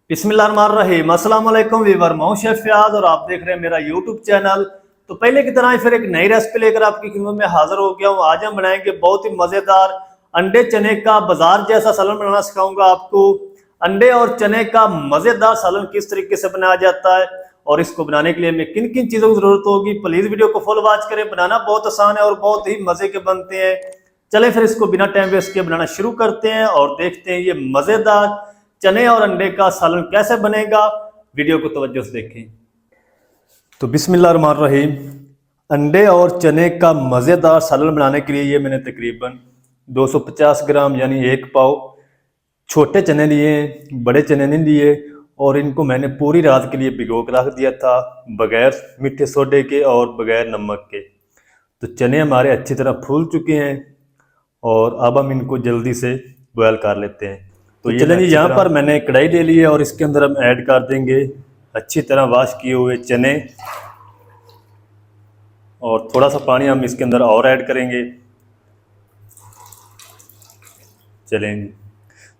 बिस्मिल्लाहिर्रहमानिर्रहीम। अस्सलाम वालेकुम वीवर, मैं हूं शेफ फयाज और आप देख रहे हैं मेरा यूट्यूब चैनल। तो पहले की तरह ही फिर एक नई रेसिपी लेकर आपकी खिदमत में हाजिर हो गया हूं। आज हम बनाएंगे बहुत ही मज़ेदार अंडे चने का बाजार जैसा सालन बनाना सिखाऊंगा आपको। अंडे और चने का मज़ेदार सालन किस तरीके से बनाया जाता है और इसको बनाने के लिए हमें किन किन चीज़ों की ज़रूरत होगी, प्लीज़ वीडियो को फुल वॉच करें। बनाना बहुत आसान है और बहुत ही मज़े के बनते हैं। चलें फिर इसको बिना टाइम वेस्ट किए बनाना शुरू करते हैं और देखते हैं ये मज़ेदार चने और अंडे का सालन कैसे बनेगा। वीडियो को तवज्जो से देखें। तो बिस्मिल्लाहिर्रहमानिर्रहीम। अंडे और चने का मज़ेदार सालन बनाने के लिए ये मैंने तकरीबन 250 ग्राम यानी 1 पाव छोटे चने लिए हैं, बड़े चने नहीं लिए। और इनको मैंने पूरी रात के लिए भिगो कर रख दिया था, बगैर मीठे सोडे के और बगैर नमक के। तो चने हमारे अच्छी तरह फूल चुके हैं और अब हम इनको जल्दी से बॉयल कर लेते हैं। तो चलें जी, यहाँ पर मैंने कढ़ाई ले ली है और इसके अंदर हम ऐड कर देंगे अच्छी तरह वॉश किए हुए चने और थोड़ा सा पानी हम इसके अंदर और ऐड करेंगे। चलें जी,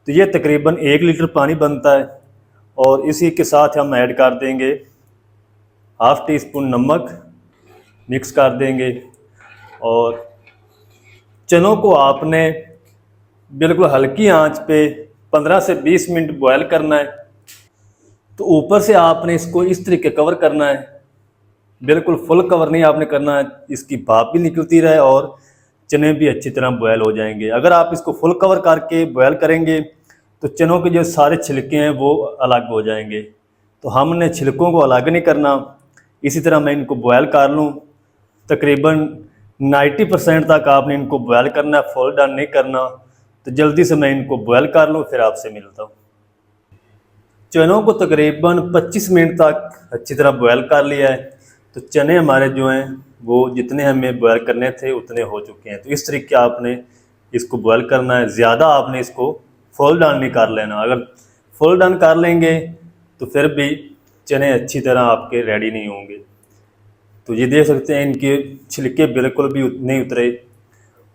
तो ये तकरीबन 1 लीटर पानी बनता है और इसी के साथ हम ऐड कर देंगे ½ टीस्पून नमक, मिक्स कर देंगे। और चनों को आपने बिल्कुल हल्की आंच पे 15 से 20 मिनट बॉयल करना है। तो ऊपर से आपने इसको इस तरीके कवर करना है, बिल्कुल फुल कवर नहीं आपने करना है, इसकी भाप भी निकलती रहे और चने भी अच्छी तरह बॉयल हो जाएंगे। अगर आप इसको फुल कवर करके बॉयल करेंगे तो चनों के जो सारे छिलके हैं वो अलग हो जाएंगे। तो हमने छिलकों को अलग नहीं करना। इसी तरह मैं इनको बॉयल कर लूँ, तकरीबन 90% तक आपने इनको बॉयल करना है, फुल डन नहीं करना। तो जल्दी से मैं इनको बॉयल कर लूँ, फिर आपसे मिलता हूँ। चनों को तकरीबन 25 मिनट तक अच्छी तरह बॉयल कर लिया है। तो चने हमारे जो हैं वो जितने हमें बॉयल करने थे उतने हो चुके हैं। तो इस तरीके आपने इसको बॉयल करना है, ज़्यादा आपने इसको फुल डन नहीं कर लेना। अगर फुल डन कर लेंगे तो फिर भी चने अच्छी तरह आपके रेडी नहीं होंगे। तो ये देख सकते हैं इनके छिलके बिल्कुल भी नहीं उतरे।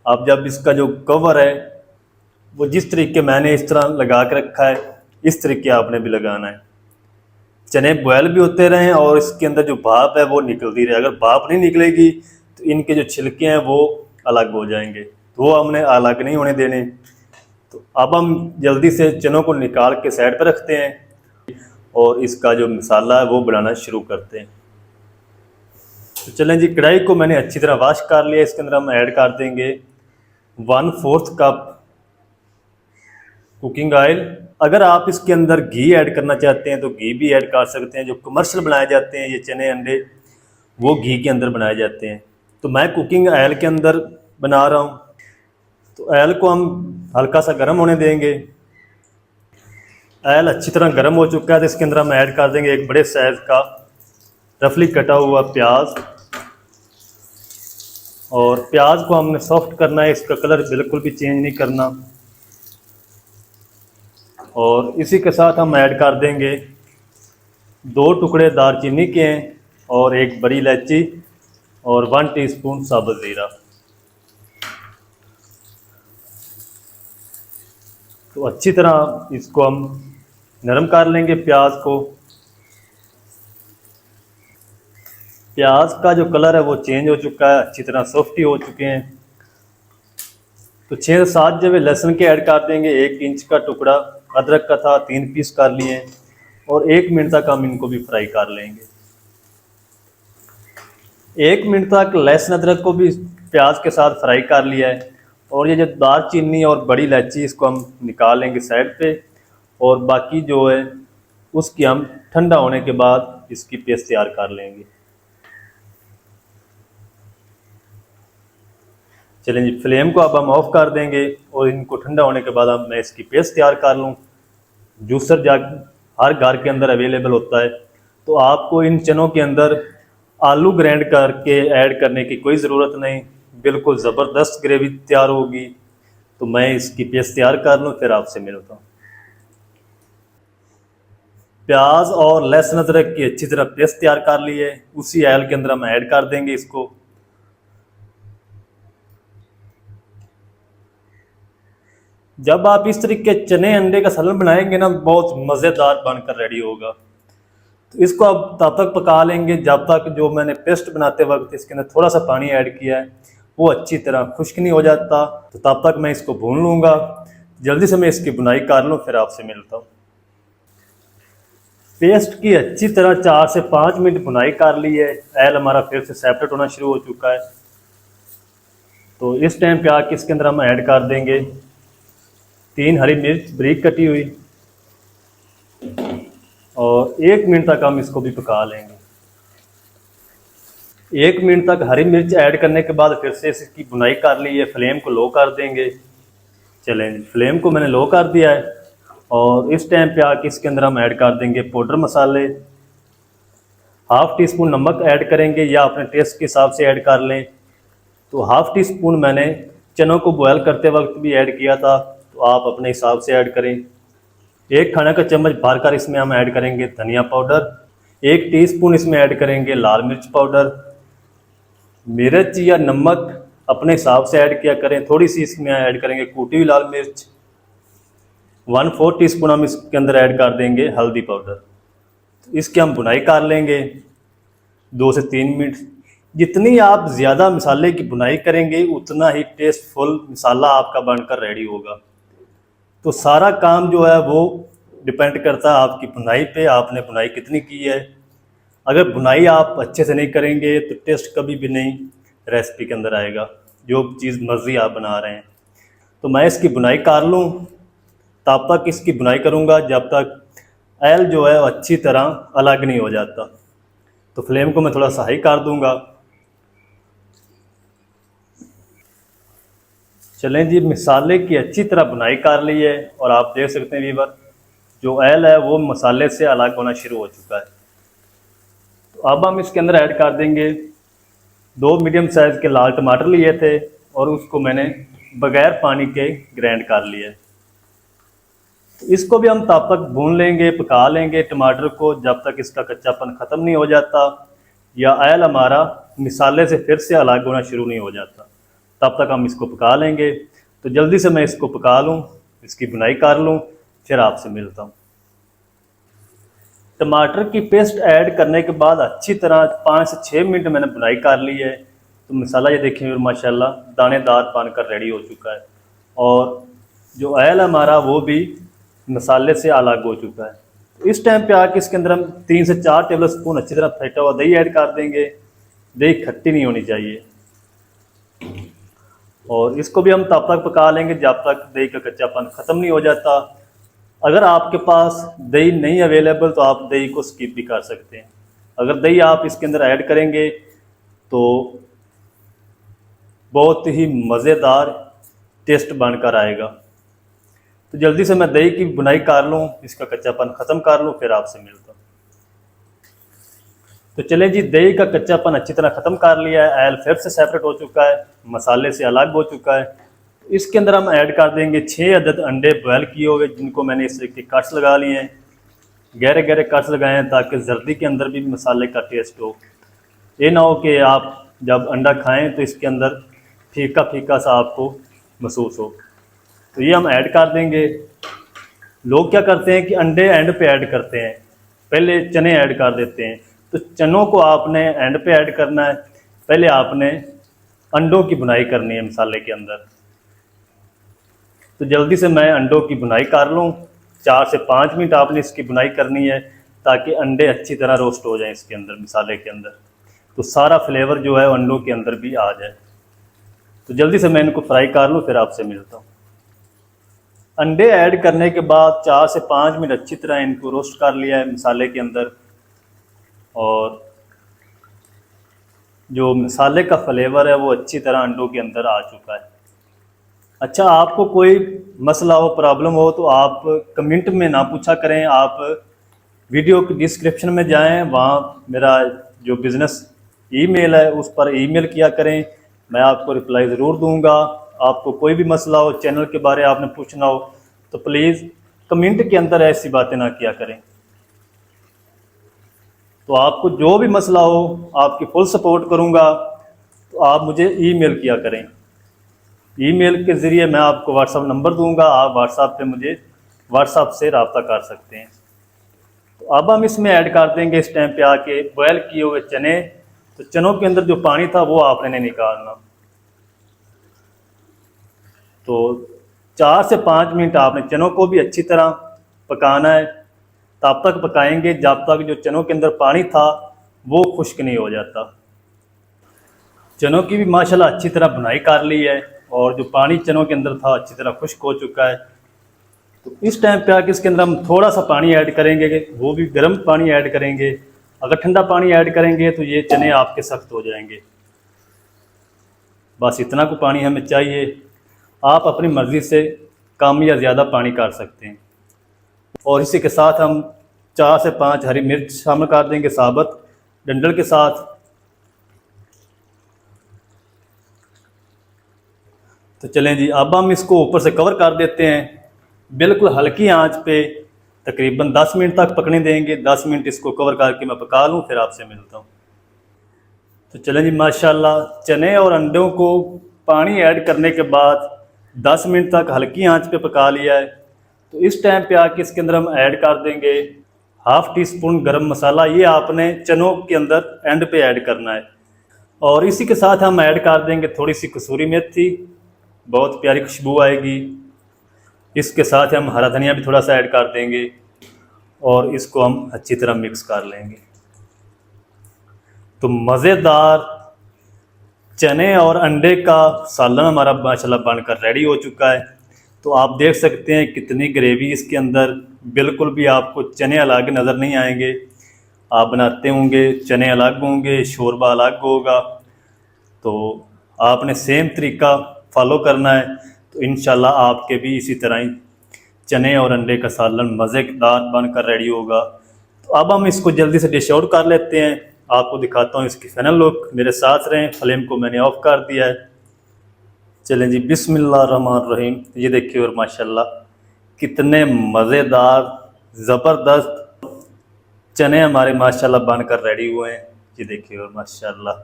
अब जब इसका जो कवर है वो जिस तरीके मैंने इस तरह लगा के रखा है, इस तरीके आपने भी लगाना है। चने बॉयल भी होते रहें और इसके अंदर जो भाप है वो निकलती रहे। अगर भाप नहीं निकलेगी तो इनके जो छिलके हैं वो अलग हो जाएंगे, तो वो हमने अलग नहीं होने देने। तो अब हम जल्दी से चनों को निकाल के साइड पर रखते हैं और इसका जो मसाला है वो बनाना शुरू करते हैं। तो चलें जी, कढ़ाई को मैंने अच्छी तरह वॉश कर लिया। इसके अंदर हम ऐड कर देंगे 1/4 कप कुकिंग ऑयल। अगर आप इसके अंदर घी ऐड करना चाहते हैं तो घी भी ऐड कर सकते हैं। जो कमर्शियल बनाए जाते हैं ये चने अंडे, वो घी के अंदर बनाए जाते हैं। तो मैं कुकिंग ऑयल के अंदर बना रहा हूँ। तो ऑयल को हम हल्का सा गर्म होने देंगे। ऑयल अच्छी तरह गर्म हो चुका है तो इसके अंदर हम ऐड कर देंगे एक बड़े साइज़ का रफली कटा हुआ प्याज। और प्याज को हमने सॉफ्ट करना है, इसका कलर बिल्कुल भी चेंज नहीं करना। और इसी के साथ हम ऐड कर देंगे 2 टुकड़े दालचीनी के हैं और 1 बड़ी इलायची और 1 टीस्पून साबुत ज़ीरा। तो अच्छी तरह इसको हम नरम कर लेंगे प्याज को। प्याज का जो कलर है वो चेंज हो चुका है, अच्छी तरह सॉफ्टी हो चुके हैं। तो 6 से 7 जब लहसुन के ऐड कर देंगे। 1 इंच का टुकड़ा अदरक का था, 3 पीस कर लिए और 1 मिनट तक हम इनको भी फ्राई कर लेंगे। 1 मिनट तक लहसुन अदरक को भी प्याज के साथ फ्राई कर लिया है। और ये जो दालचीनी और बड़ी इलायची इसको हम निकाल लेंगे साइड पे। और बाकी जो है उसकी हम ठंडा होने के बाद इसकी पेस्ट तैयार कर लेंगे। चलें जी, फ्लेम को अब हम ऑफ कर देंगे और इनको ठंडा होने के बाद अब मैं इसकी पेस्ट तैयार कर लूँ। जूसर जग हर घर के अंदर अवेलेबल होता है। तो आपको इन चनों के अंदर आलू ग्राइंड करके ऐड करने की कोई ज़रूरत नहीं, बिल्कुल ज़बरदस्त ग्रेवी तैयार होगी। तो मैं इसकी पेस्ट तैयार कर लूँ, फिर आपसे मिलता हूँ। प्याज और लहसुन अदरक की अच्छी तरह पेस्ट तैयार कर ली है, उसी ऑयल के अंदर हम ऐड कर देंगे इसको। जब आप इस तरीके चने अंडे का सालन बनाएंगे ना, बहुत मज़ेदार बनकर रेडी होगा। तो इसको आप तब तक पका लेंगे जब तक जो मैंने पेस्ट बनाते वक्त इसके अंदर थोड़ा सा पानी ऐड किया है वो अच्छी तरह खुश्क नहीं हो जाता। तो तब तक मैं इसको भून लूँगा। जल्दी से मैं इसकी बुनाई कर लूँ, फिर आपसे मिलता हूँ। पेस्ट की अच्छी तरह 4 से 5 मिनट बुनाई कर ली है। ऑयल हमारा फिर से सेपरेट होना शुरू हो चुका है। तो इस टाइम पे आके इसके अंदर हम ऐड कर देंगे 3 हरी मिर्च बारीक कटी हुई, और 1 मिनट तक हम इसको भी पका लेंगे। 1 मिनट तक हरी मिर्च ऐड करने के बाद फिर से इसकी बुनाई कर ली है। फ्लेम को लो कर देंगे। चलें, फ्लेम को मैंने लो कर दिया है, और इस टाइम पे आके इसके अंदर हम ऐड कर देंगे पाउडर मसाले। हाफ़ टी स्पून नमक ऐड करेंगे, या अपने टेस्ट के हिसाब से ऐड कर लें। तो हाफ़ टी स्पून मैंने चनों को बॉयल करते वक्त भी ऐड किया था, तो आप अपने हिसाब से ऐड करें। 1 खाने का चम्मच भरकर इसमें हम ऐड करेंगे धनिया पाउडर। 1 टीस्पून इसमें ऐड करेंगे लाल मिर्च पाउडर। मिर्च या नमक अपने हिसाब से ऐड किया करें। थोड़ी सी इसमें ऐड करेंगे कूटी हुई लाल मिर्च। 1/4 टीस्पून हम इसके अंदर ऐड कर देंगे हल्दी पाउडर। तो इसकी हम बुनाई कर लेंगे 2 से 3 मिनट। जितनी आप ज़्यादा मसाले की बुनाई करेंगे उतना ही टेस्टफुल मसाला आपका बनकर रेडी होगा। तो सारा काम जो है वो डिपेंड करता है आपकी बुनाई पे, आपने बुनाई कितनी की है। अगर बुनाई आप अच्छे से नहीं करेंगे तो टेस्ट कभी भी नहीं रेसिपी के अंदर आएगा, जो चीज़ मर्ज़ी आप बना रहे हैं। तो मैं इसकी बुनाई कर लूँ, तब तक इसकी बुनाई करूँगा जब तक ऑयल जो है अच्छी तरह अलग नहीं हो जाता। तो फ्लेम को मैं थोड़ा सा हाई कर दूँगा। चलें जी, मसाले की अच्छी तरह बुनाई कर ली है, और आप देख सकते हैं व्यूअर जो ऑयल है वो मसाले से अलग होना शुरू हो चुका है। तो अब हम इसके अंदर ऐड कर देंगे 2 मीडियम साइज़ के लाल टमाटर लिए थे, और उसको मैंने बगैर पानी के ग्राइंड कर लिया है। तो इसको भी हम तब तक भून लेंगे, पका लेंगे टमाटर को, जब तक इसका कच्चापन ख़त्म नहीं हो जाता या ऑयल हमारा मसाले से फिर से अलग होना शुरू नहीं हो जाता। तब तक हम इसको पका लेंगे। तो जल्दी से मैं इसको पका लूँ, इसकी बुनाई कर लूँ, फिर आपसे मिलता हूँ। टमाटर की पेस्ट ऐड करने के बाद अच्छी तरह 5 से 6 मिनट मैंने बुनाई कर ली है। तो मसाला ये देखिए माशाल्लाह दानेदार बनकर रेडी हो चुका है, और जो ऑयल हमारा वो भी मसाले से अलग हो चुका है। तो इस टाइम पे आके इसके अंदर हम 3 से 4 टेबल स्पून अच्छी तरह फेंटा हुआ दही ऐड कर देंगे। दही खट्टी नहीं होनी चाहिए, और इसको भी हम तब तक पका लेंगे जब तक दही का कच्चापन ख़त्म नहीं हो जाता। अगर आपके पास दही नहीं अवेलेबल तो आप दही को स्किप भी कर सकते हैं। अगर दही आप इसके अंदर ऐड करेंगे तो बहुत ही मज़ेदार टेस्ट बनकर आएगा। तो जल्दी से मैं दही की बुनाई कर लूँ, इसका कच्चापन ख़त्म कर लूँ, फिर आपसे मिलता हूँ। तो चले जी, दही का कच्चापन अच्छी तरह ख़त्म कर लिया है। ऑयल फिर से सेपरेट हो चुका है, मसाले से अलग हो चुका है। तो इसके अंदर हम ऐड कर देंगे 6 अदद अंडे बॉयल किए हुए, जिनको मैंने इस तरीके कट्स लगा लिए हैं, गहरे गहरे कट्स लगाए हैं, ताकि जर्दी के अंदर भी मसाले का टेस्ट हो। ये ना हो कि आप जब अंडा खाएं तो इसके अंदर फीका फीका सा आपको महसूस हो। तो ये हम ऐड कर देंगे। लोग क्या करते हैं कि अंडे एंड पे ऐड करते हैं, पहले चने ऐड कर देते हैं। तो चनों को आपने एंड पे ऐड करना है, पहले आपने अंडों की बुनाई करनी है मसाले के अंदर। तो जल्दी से मैं अंडों की बुनाई कर लूँ। 4 से 5 मिनट आपने इसकी बुनाई करनी है, ताकि अंडे अच्छी तरह रोस्ट हो जाएं इसके अंदर, मसाले के अंदर, तो सारा फ्लेवर जो है अंडों के अंदर भी आ जाए। तो जल्दी से मैं इनको फ्राई कर लूँ, फिर आपसे मिलता हूँ। अंडे ऐड करने के बाद 4 से 5 मिनट अच्छी तरह इनको रोस्ट कर लिया है मसाले के अंदर, और जो मसाले का फ्लेवर है वो अच्छी तरह अंडों के अंदर आ चुका है। अच्छा, आपको कोई मसला हो, प्रॉब्लम हो, तो आप कमेंट में ना पूछा करें, आप वीडियो की डिस्क्रिप्शन में जाएं, वहाँ मेरा जो बिज़नेस ईमेल है उस पर ईमेल किया करें, मैं आपको रिप्लाई ज़रूर दूंगा। आपको कोई भी मसला हो, चैनल के बारे आपने पूछना हो, तो प्लीज़ कमेंट के अंदर ऐसी बातें ना किया करें। तो आपको जो भी मसला हो, आपकी फुल सपोर्ट करूंगा, तो आप मुझे ईमेल किया करें। ईमेल के ज़रिए मैं आपको व्हाट्सअप नंबर दूंगा, आप व्हाट्सअप पे मुझे व्हाट्सअप से रब्ता कर सकते हैं। तो अब हम इसमें ऐड कर देंगे इस टाइम पे आके बॉयल किए हुए चने। तो चनों के अंदर जो पानी था वो आपने नहीं निकालना। तो 4 से 5 मिनट आपने चनों को भी अच्छी तरह पकाना है। तब तक पकाएंगे जब तक जो चनों के अंदर पानी था वो खुश्क नहीं हो जाता। चनों की भी माशाल्लाह अच्छी तरह बुनाई कर ली है और जो पानी चनों के अंदर था अच्छी तरह खुश्क हो चुका है। तो इस टाइम पे आके इसके अंदर हम थोड़ा सा पानी ऐड करेंगे, वो भी गर्म पानी ऐड करेंगे। अगर ठंडा पानी ऐड करेंगे तो ये चने आपके सख्त हो जाएंगे। बस इतना को पानी हमें चाहिए। आप अपनी मर्ज़ी से कम या ज़्यादा पानी कर सकते हैं। और इसी के साथ हम 4 से 5 हरी मिर्च शामिल कर देंगे साबुत डंडल के साथ। तो चलें जी, अब हम इसको ऊपर से कवर कर देते हैं। बिल्कुल हल्की आंच पे तकरीबन 10 मिनट तक पकने देंगे। 10 मिनट इसको कवर करके मैं पका लूँ, फिर आपसे मिलता हूँ। तो चलें जी, माशाल्लाह चने और अंडों को पानी ऐड करने के बाद 10 मिनट तक हल्की आंच पे पका लिया है। तो इस टाइम पे आके इसके अंदर हम ऐड कर देंगे ½ टी स्पून गरम मसाला। ये आपने चनों के अंदर एंड पे ऐड करना है। और इसी के साथ हम ऐड कर देंगे थोड़ी सी कसूरी मेथी, बहुत प्यारी खुशबू आएगी। इसके साथ हम हरा धनिया भी थोड़ा सा ऐड कर देंगे और इसको हम अच्छी तरह मिक्स कर लेंगे। तो मज़ेदार चने और अंडे का सालन हमारा माशाल्लाह बनकर रेडी हो चुका है। तो आप देख सकते हैं कितनी ग्रेवी इसके अंदर, बिल्कुल भी आपको चने अलग नज़र नहीं आएंगे। आप बनाते होंगे चने अलग होंगे, शोरबा अलग होगा। तो आपने सेम तरीका फॉलो करना है। तो इंशाल्लाह आपके भी इसी तरह ही चने और अंडे का सालन मज़ेदार बनकर रेडी होगा। तो अब हम इसको जल्दी से डिश आउट कर लेते हैं। आपको दिखाता हूँ इसकी फाइनल लुक। मेरे साथ रहें। फ्लेम को मैंने ऑफ कर दिया है। चलें जी, बिस्मिल्लाहिर्रहमानिर्रहीम। ये देखिए, और माशाल्लाह कितने मज़ेदार ज़बरदस्त चने हमारे माशाल्लाह बनकर रेडी हुए हैं। ये देखिए, और माशाल्लाह।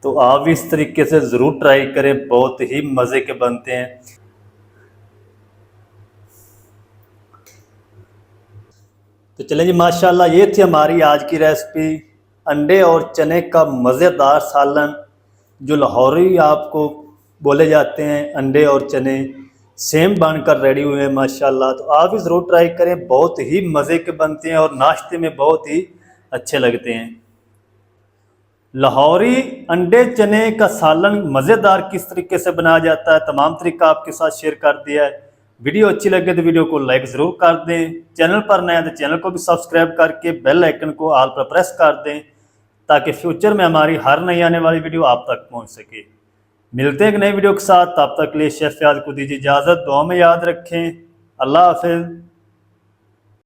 तो आप भी इस तरीके से ज़रूर ट्राई करें, बहुत ही मज़े के बनते हैं। तो चलें जी, माशाल्लाह ये थी हमारी आज की रेसिपी, अंडे और चने का मज़ेदार सालन, जो लाहौरी आपको बोले जाते हैं। अंडे और चने सेम बनकर रेडी हुए हैं माशाल्लाह। तो आप भी ज़रूर ट्राई करें, बहुत ही मज़े के बनते हैं और नाश्ते में बहुत ही अच्छे लगते हैं। लाहौरी अंडे चने का सालन मज़ेदार किस तरीके से बनाया जाता है, तमाम तरीका आपके साथ शेयर कर दिया है। वीडियो अच्छी लगे तो वीडियो को लाइक ज़रूर कर दें। चैनल पर नए हैं तो चैनल को भी सब्सक्राइब करके बेल आइकन को ऑल पर प्रेस कर दें, ताकि फ्यूचर में हमारी हर नई आने वाली वीडियो आप तक पहुंच सके। मिलते हैं एक नई वीडियो के साथ, तब तक के लिए शेफ याद को दीजिए इजाज़त। दुआ में याद रखें। अल्लाह हाफ़िज़।